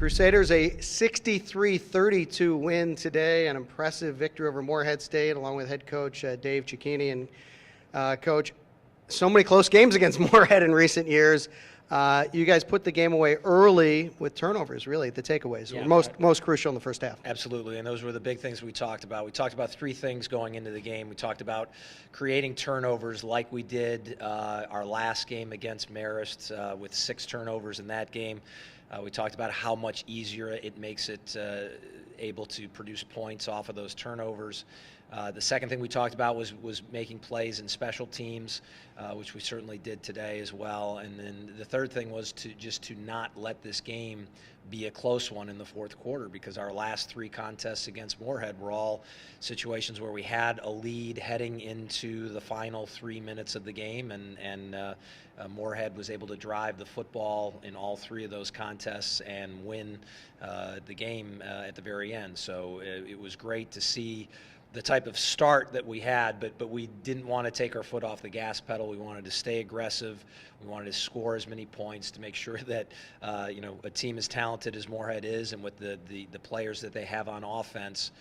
Crusaders a 63-32 win today, an impressive victory over Morehead State, along with head coach Dave Cicchini. And coach, so many close games against Morehead in recent years. You guys put the game away early with turnovers, really, the takeaways. Yeah, were most crucial in the first half. Absolutely, and those were the big things we talked about. We talked about three things going into the game. We talked about creating turnovers like we did our last game against Marist with 6 turnovers in that game. We talked about how much easier it makes it able to produce points off of those turnovers. The second thing we talked about was making plays in special teams, which we certainly did today as well. And then the third thing was to not let this game be a close one in the fourth quarter, because our last 3 contests against Morehead were all situations where we had a lead heading into the final 3 minutes of the game, and Morehead was able to drive the football in all 3 of those contests and win the game at the very end. So it was great to see the type of start that we had, but we didn't want to take our foot off the gas pedal. We wanted to stay aggressive. We wanted to score as many points to make sure that a team as talented as Morehead is, and with the players that they have on offense,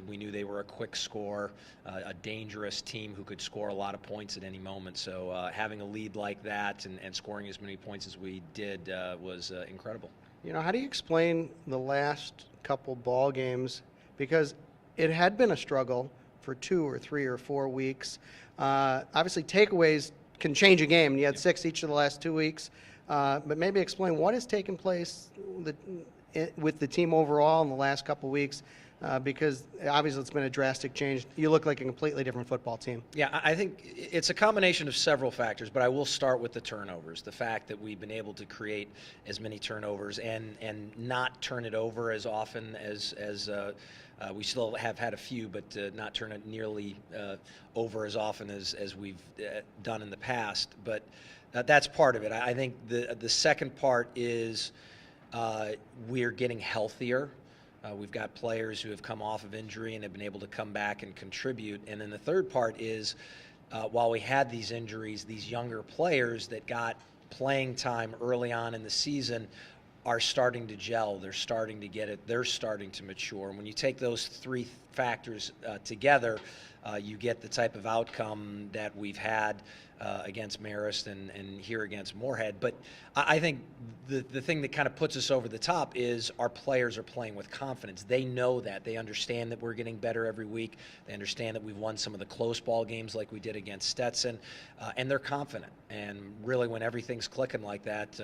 we knew they were a quick score, a dangerous team who could score a lot of points at any moment. So having a lead like that and scoring as many points as we did was incredible. How do you explain the last couple ball games? Because it had been a struggle for 2 or 3 or 4 weeks. Obviously, takeaways can change a game. You had 6 each of the last 2 weeks. But maybe explain what has taken place with the team overall in the last couple weeks, because obviously it's been a drastic change. You look like a completely different football team. Yeah, I think it's a combination of several factors, but I will start with the turnovers. The fact that we've been able to create as many turnovers and not turn it over as often as we still have had a few, but not turn it nearly over as often as we've done in the past. But that's part of it. I think the second part is we're getting healthier. We've got players who have come off of injury and have been able to come back and contribute. And then the third part is while we had these injuries, these younger players that got playing time early on in the season are starting to gel. They're starting to get it. They're starting to mature. And when you take those 3 factors together, you get the type of outcome that we've had against Marist and here against Morehead. But I think the thing that kind of puts us over the top is our players are playing with confidence. They know that. They understand that we're getting better every week. They understand that we've won some of the close ball games like we did against Stetson, and they're confident. And really, when everything's clicking like that,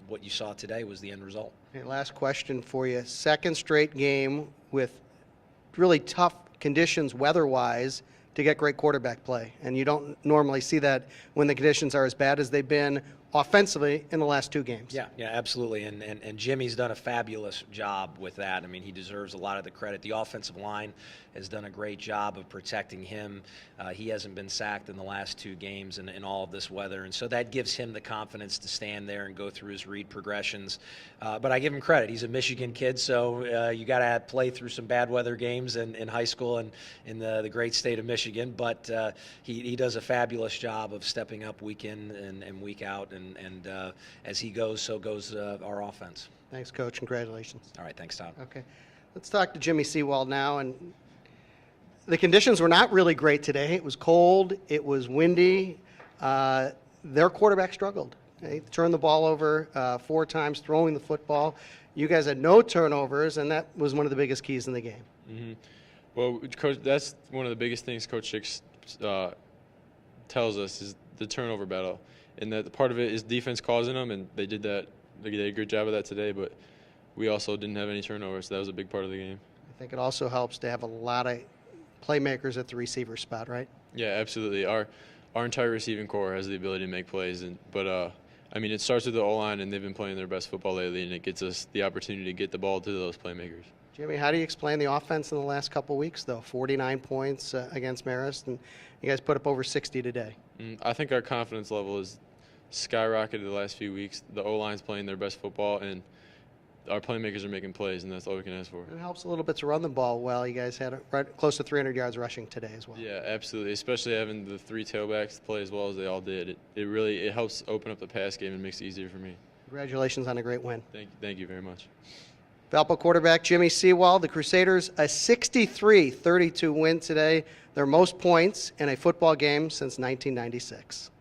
what you saw today was the end result. Okay, last question for you. Second straight game with really tough conditions weather-wise to get great quarterback play. And you don't normally see that when the conditions are as bad as they've been offensively in the last 2 games. Yeah, absolutely. And Jimmy's done a fabulous job with that. I mean, he deserves a lot of the credit. The offensive line has done a great job of protecting him. He hasn't been sacked in the last 2 games in all of this weather. And so that gives him the confidence to stand there and go through his read progressions. But I give him credit. He's a Michigan kid, so you got to play through some bad weather games in high school and in the great state of Michigan. But he does a fabulous job of stepping up week in and week out. And as he goes, so goes our offense. Thanks, Coach. Congratulations. All right. Thanks, Todd. Okay. Let's talk to Jimmy Seawald now. And the conditions were not really great today. It was cold. It was windy. Their quarterback struggled. They turned the ball over 4 times, throwing the football. You guys had no turnovers, and that was one of the biggest keys in the game. Mm-hmm. Well, Coach, that's one of the biggest things Coach Schick tells us is the turnover battle. And that part of it is defense causing them, and they did that. They did a good job of that today, but we also didn't have any turnovers, so that was a big part of the game. I think it also helps to have a lot of playmakers at the receiver spot, right? Yeah, absolutely. Our entire receiving core has the ability to make plays, but it starts with the O-line, and they've been playing their best football lately, and it gets us the opportunity to get the ball to those playmakers. Jimmy, how do you explain the offense in the last couple weeks, though? 49 points against Marist, and you guys put up over 60 today. I think our confidence level is skyrocketed the last few weeks. The O-line's playing their best football, and our playmakers are making plays, and that's all we can ask for. It helps a little bit to run the ball well. You guys had close to 300 yards rushing today as well. Yeah, absolutely, especially having the 3 tailbacks play as well as they all did. It really helps open up the pass game and makes it easier for me. Congratulations on a great win. Thank you very much. Valpo quarterback Jimmy Seawald, the Crusaders, a 63-32 win today, their most points in a football game since 1996.